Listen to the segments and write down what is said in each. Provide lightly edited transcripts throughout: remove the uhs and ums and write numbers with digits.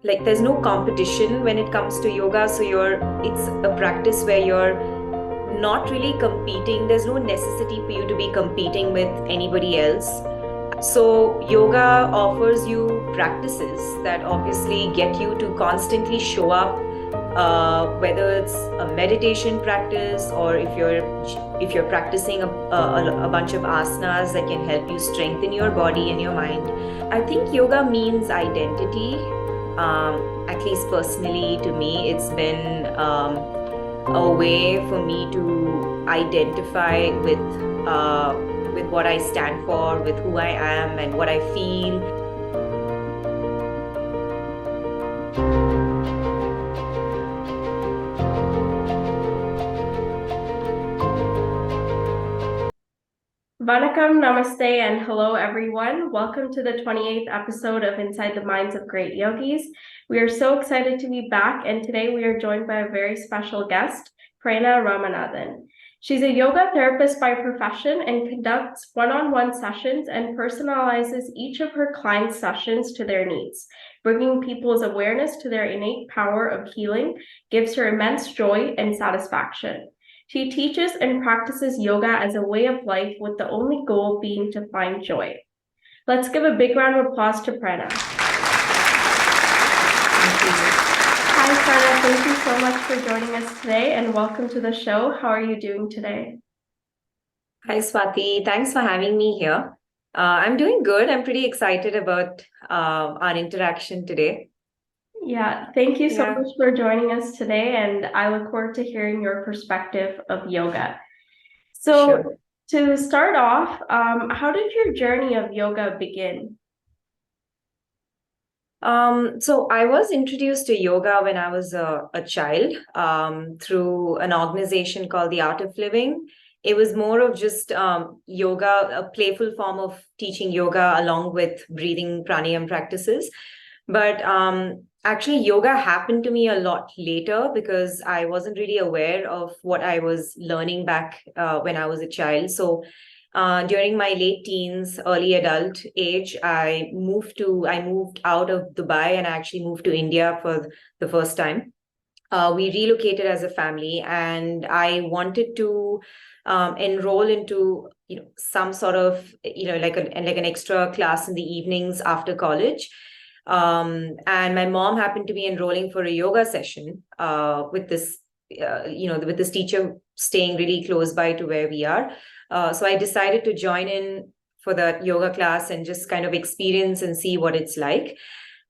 like there's no competition when it comes to yoga. So it's a practice where you're not really competing. There's no necessity for you to be competing with anybody else. So, yoga offers you practices that obviously get you to constantly show up, whether it's a meditation practice or if you're practicing a bunch of asanas that can help you strengthen your body and your mind. I think yoga means identity. At least personally, to me, it's been a way for me to identify with what I stand for, with who I am, and what I feel. Vanakkam, namaste, and hello everyone. Welcome to the 28th episode of Inside the Minds of Great Yogis. We are so excited to be back, and today we are joined by a very special guest, Prerna Ramanathan. She's a yoga therapist by profession and conducts one-on-one sessions and personalizes each of her clients' sessions to their needs. Bringing people's awareness to their innate power of healing gives her immense joy and satisfaction. She teaches and practices yoga as a way of life with the only goal being to find joy. Let's give a big round of applause to Prerna. Hi, Prerna. Thank you so much for joining us today and welcome to the show. How are you doing today? Hi, Swati. Thanks for having me here. I'm doing good. I'm pretty excited about our interaction today. Yeah, thank you so Yeah. much for joining us today, and I look forward to hearing your perspective of yoga. So, Sure. to start off, how did your journey of yoga begin? So I was introduced to yoga when I was a child through an organization called the Art of Living. It was more of just yoga, a playful form of teaching yoga along with breathing pranayam practices. But actually, yoga happened to me a lot later because I wasn't really aware of what I was learning back when I was a child. So during my late teens, early adult age, I moved out of Dubai and I actually moved to India for the first time. We relocated as a family, and I wanted to enroll into some sort of like an extra class in the evenings after college. And my mom happened to be enrolling for a yoga session with this teacher staying really close by to where we are. So I decided to join in for that yoga class and just kind of experience and see what it's like.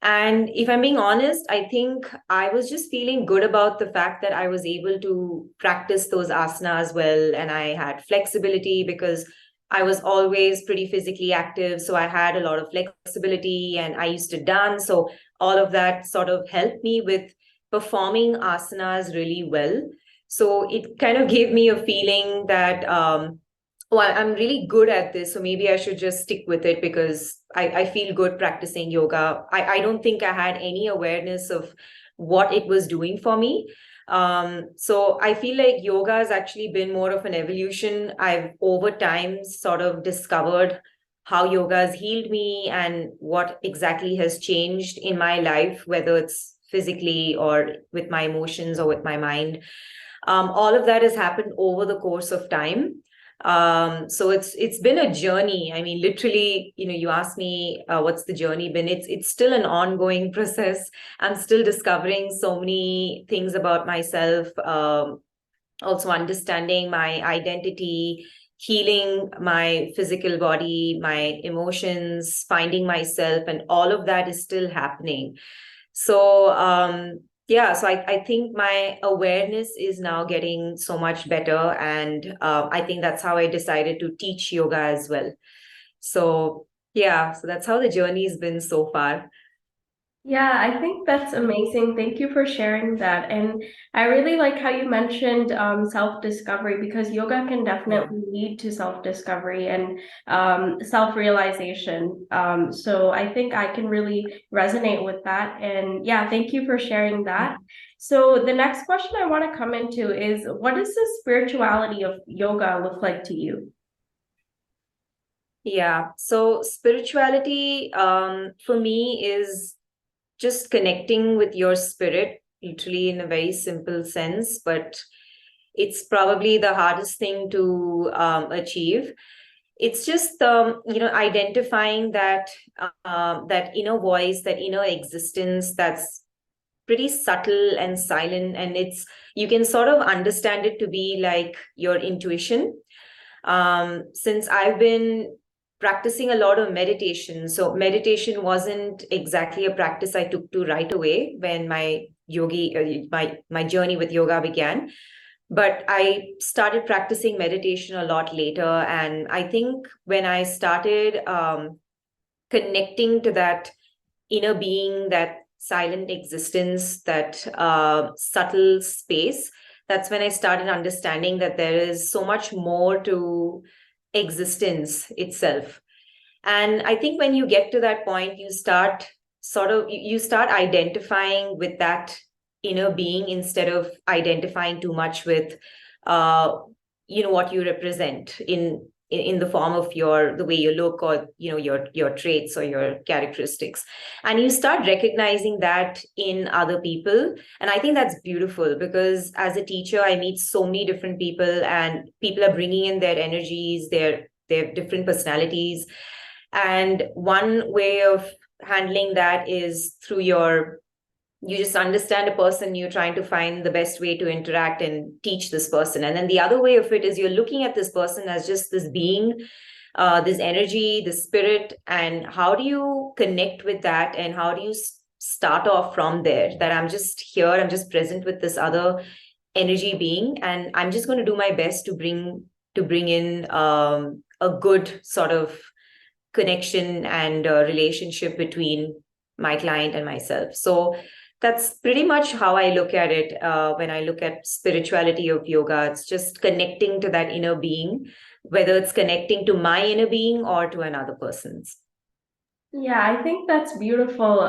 And if I'm being honest, I think I was just feeling good about the fact that I was able to practice those asanas well, and I had flexibility because I was always pretty physically active. So I had a lot of flexibility and I used to dance. So all of that sort of helped me with performing asanas really well. So it kind of gave me a feeling that well, I'm really good at this, so maybe I should just stick with it because I feel good practicing yoga. I don't think I had any awareness of what it was doing for me. So I feel like yoga has actually been more of an evolution. I've over time sort of discovered how yoga has healed me and what exactly has changed in my life, whether it's physically or with my emotions or with my mind. All of that has happened over the course of time. So it's been a journey. I mean, literally, you asked me what's the journey been. It's still an ongoing process. I'm still discovering so many things about myself. Also understanding my identity, healing my physical body, my emotions, finding myself, and all of that is still happening. So yeah, so I think my awareness is now getting so much better, and I think that's how I decided to teach yoga as well. So yeah, so that's how the journey's been so far. Yeah, I think that's amazing. Thank you for sharing that. And I really like how you mentioned self-discovery because yoga can Yeah. definitely lead to self-discovery and self-realization. So I think I can really resonate with that. And yeah, thank you for sharing that. So the next question I want to come into is what does the spirituality of yoga look like to you? Yeah, so spirituality for me is just connecting with your spirit, literally in a very simple sense, but it's probably the hardest thing to achieve. It's just identifying that inner voice, that inner existence that's pretty subtle and silent, and it's you can sort of understand it to be like your intuition. Since I've been practicing a lot of meditation, so meditation wasn't exactly a practice I took to right away when my journey with yoga began, but I started practicing meditation a lot later. And I think when I started connecting to that inner being, that silent existence, that subtle space, that's when I started understanding that there is so much more to existence itself. And I think when you get to that point, you start identifying with that inner being instead of identifying too much with what you represent in the form of the way you look, or your traits or your characteristics. And you start recognizing that in other people. And I think that's beautiful, because as a teacher, I meet so many different people, and people are bringing in their energies, their different personalities. And one way of handling that is through you just understand a person, you're trying to find the best way to interact and teach this person. And then the other way of it is you're looking at this person as just this being, this energy, this spirit, and how do you connect with that, and how do you start off from there, that I'm just here, I'm just present with this other energy being, and I'm just going to do my best to bring in a good sort of connection and relationship between my client and myself. So that's pretty much how I look at it. When I look at spirituality of yoga, it's just connecting to that inner being, whether it's connecting to my inner being or to another person's. Yeah, I think that's beautiful,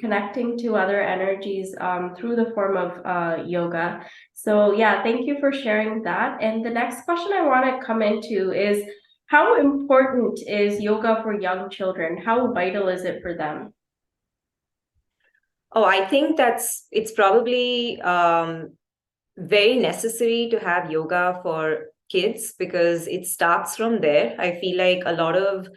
connecting to other energies through the form of yoga. So, yeah, thank you for sharing that. And the next question I want to come into is, how important is yoga for young children? How vital is it for them? Oh, I think it's probably very necessary to have yoga for kids, because it starts from there. I feel like a lot of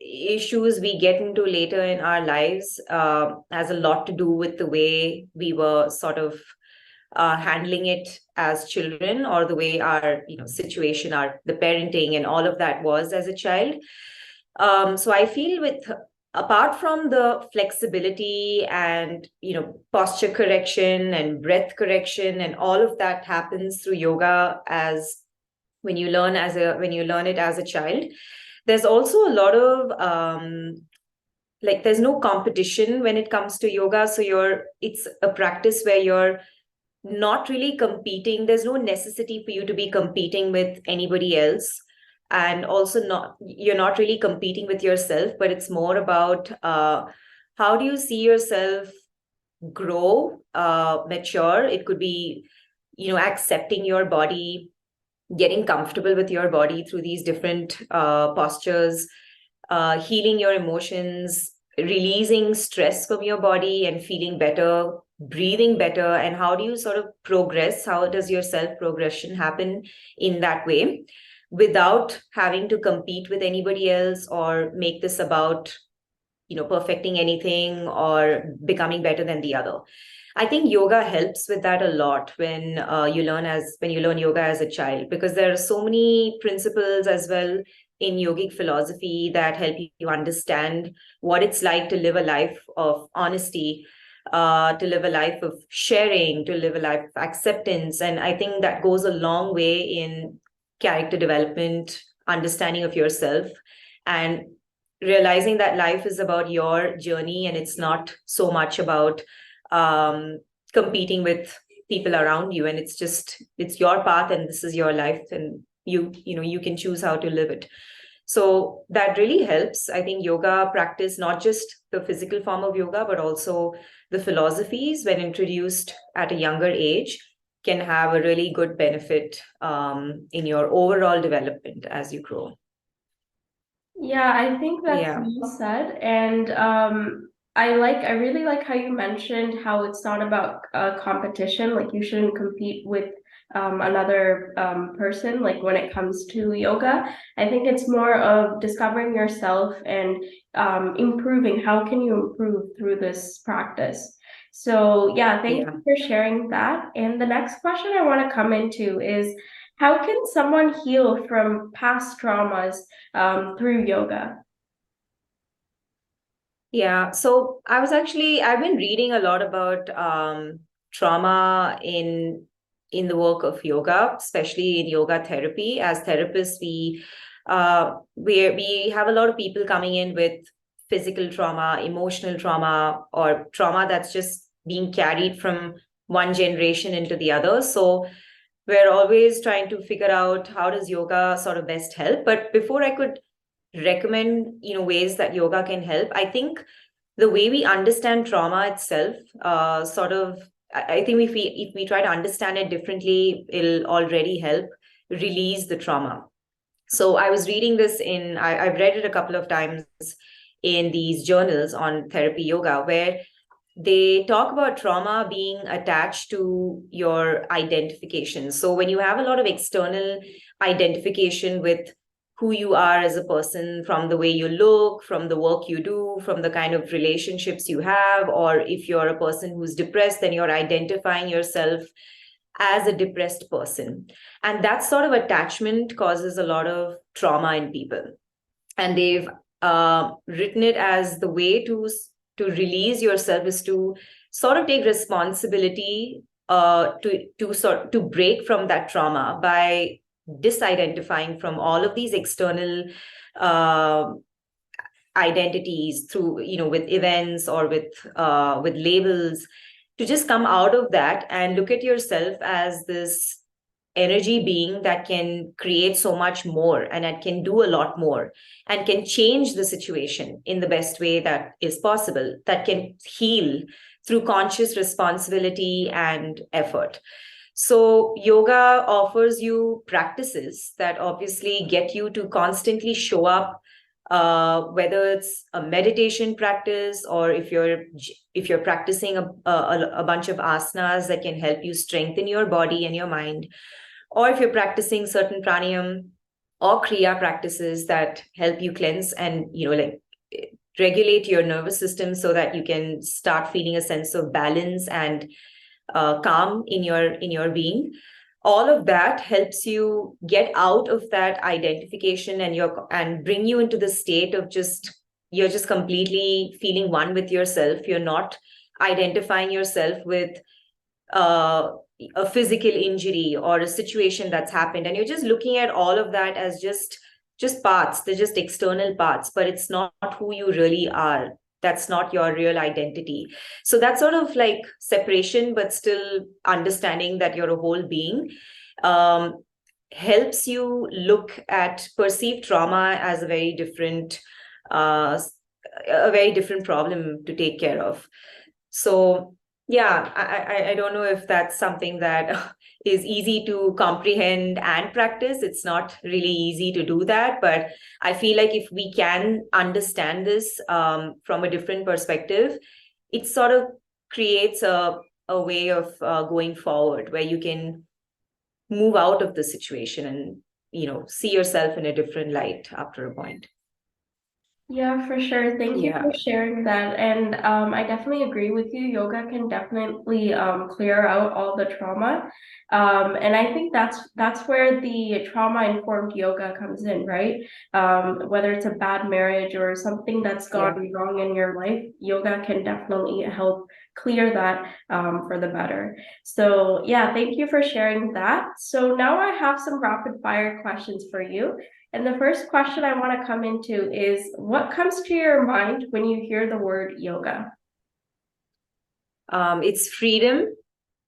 issues we get into later in our lives has a lot to do with the way we were sort of handling it as children, or the way our situation, the parenting and all of that was as a child. So I feel, with apart from the flexibility and posture correction and breath correction, and all of that happens through yoga, as when you learn it as a child, there's also a lot of there's no competition when it comes to yoga. So it's a practice where you're not really competing. There's no necessity for you to be competing with anybody else, and also you're not really competing with yourself, but it's more about how do you see yourself grow, mature. It could be accepting your body, getting comfortable with your body through these different postures, healing your emotions, releasing stress from your body and feeling better, breathing better. And how do you sort of progress? How does your self progression happen in that way, without having to compete with anybody else, or make this about perfecting anything or becoming better than the other? I think yoga helps with that a lot when you learn yoga as a child, because there are so many principles as well in yogic philosophy that help you understand what it's like to live a life of honesty, to live a life of sharing, to live a life of acceptance. And I think that goes a long way in character development, understanding of yourself, and realizing that life is about your journey, and it's not so much about competing with people around you. And it's your path, and this is your life, and you can choose how to live it. So that really helps. I think yoga practice, not just the physical form of yoga, but also the philosophies, when introduced at a younger age, can have a really good benefit in your overall development as you grow. Yeah, I think that's Yeah. well said. And I really like how you mentioned how it's not about competition. Like you shouldn't compete with another person, like when it comes to yoga. I think it's more of discovering yourself and improving. How can you improve through this practice? So yeah, thank Yeah. you for sharing that. And the next question I want to come into is how can someone heal from past traumas through yoga? Yeah. So I've been reading a lot about trauma in the work of yoga, especially in yoga therapy. As therapists, we have a lot of people coming in with physical trauma, emotional trauma, or trauma that's just being carried from one generation into the other. So we're always trying to figure out how does yoga sort of best help. But before I could recommend, ways that yoga can help, I think the way we understand trauma itself, sort of, I think if we try to understand it differently, it'll already help release the trauma. So I was reading this I've read it a couple of times in these journals on therapy yoga, where they talk about trauma being attached to your identification. So when you have a lot of external identification with who you are as a person, from the way you look, from the work you do, from the kind of relationships you have, or if you're a person who's depressed, then you're identifying yourself as a depressed person. And that sort of attachment causes a lot of trauma in people. And they've written it as the way to release yourself is to sort of take responsibility, to break from that trauma by disidentifying from all of these external uh, identities through, with events or with labels, to just come out of that and look at yourself as this energy being that can create so much more, and it can do a lot more, and can change the situation in the best way that is possible, that can heal through conscious responsibility and effort. So yoga offers you practices that obviously get you to constantly show up, whether it's a meditation practice, or if you're practicing a bunch of asanas that can help you strengthen your body and your mind, or if you're practicing certain pranayam or kriya practices that help you cleanse and, like, regulate your nervous system so that you can start feeling a sense of balance and calm in your being. All of that helps you get out of that identification, and bring you into the state of just, you're just completely feeling one with yourself. You're not identifying yourself with uh, a physical injury or a situation that's happened, and you're just looking at all of that as just parts. They're just external parts, but it's not who you really are. That's not your real identity. So that sort of like separation, but still understanding that you're a whole being, um, helps you look at perceived trauma as uh, a very different problem to take care of. So yeah, I don't know if that's something that is easy to comprehend and practice. It's not really easy to do that, but I feel like if we can understand this, from a different perspective, it sort of creates a way of going forward, where you can move out of the situation and, see yourself in a different light after a point. Yeah, for sure. Thank you Yeah. for sharing that. And I definitely agree with you. Yoga can definitely clear out all the trauma. And I think that's where the trauma-informed yoga comes in, right? Whether it's a bad marriage or something that's Yeah. gone wrong in your life, yoga can definitely help clear that for the better. So yeah, thank you for sharing that. So now I have some rapid fire questions for you. And the first question I want to come into is what comes to your mind when you hear the word yoga? It's freedom.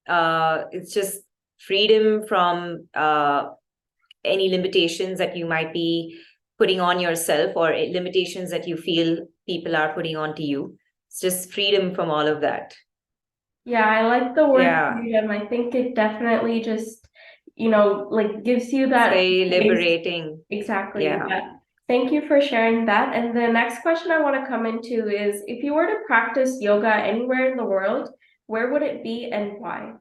It's just freedom from any limitations that you might be putting on yourself, or limitations that you feel people are putting onto you. It's just freedom from all of that. Yeah, I like the word Yeah, freedom. I think it definitely just, like gives you it's that very space. liberating. Exactly. Yeah. Yeah. Thank you for sharing that. And the next question I want to come into is, if you were to practice yoga anywhere in the world, where would it be and why?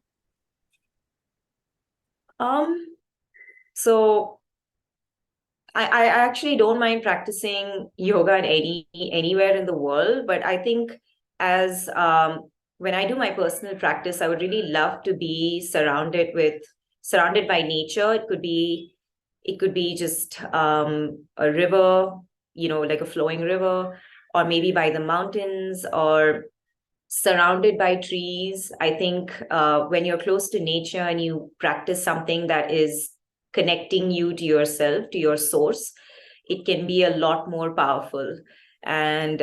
So I actually don't mind practicing yoga in anywhere in the world, but I think as when I do my personal practice, I would really love to be surrounded by nature. It could be just a river, like a flowing river, or maybe by the mountains, or surrounded by trees. I think when you're close to nature and you practice something that is connecting you to yourself, to your source, it can be a lot more powerful. And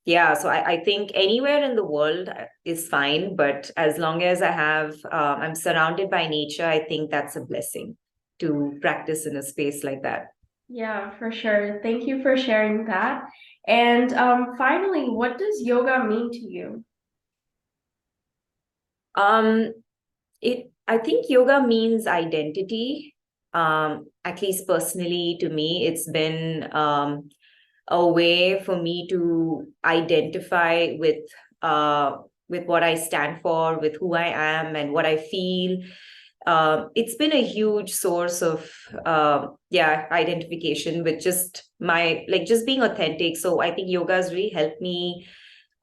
yeah, so I think anywhere in the world is fine, but as long as I'm surrounded by nature, I think that's a blessing to practice in a space like that. Yeah, for sure. Thank you for sharing that. And finally, what does yoga mean to you? Um, I think yoga means identity. At least personally to me, it's been a way for me to identify with what I stand for, with who I am and what I feel. It's been a huge source of identification with just being authentic. So I think yoga has really helped me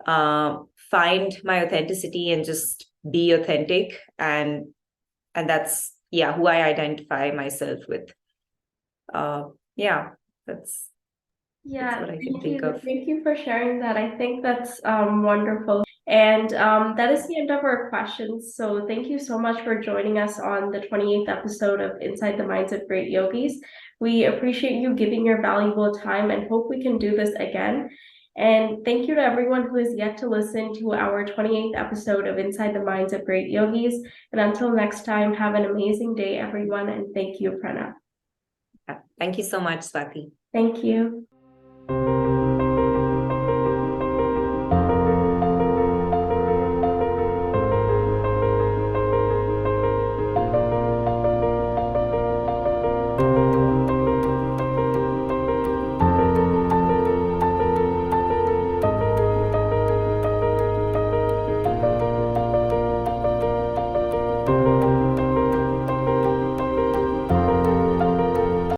find my authenticity and just be authentic, and that's who I identify myself with. Yeah, that's Yeah, what I can thank think you. of. Thank you for sharing that. I think that's wonderful. And that is the end of our questions. So thank you so much for joining us on the 28th episode of Inside the Minds of Great Yogis. We appreciate you giving your valuable time and hope we can do this again. And thank you to everyone who has yet to listen to our 28th episode of Inside the Minds of Great Yogis. And until next time, have an amazing day, everyone. And thank you, Prerna. Thank you so much, Swati. Thank you.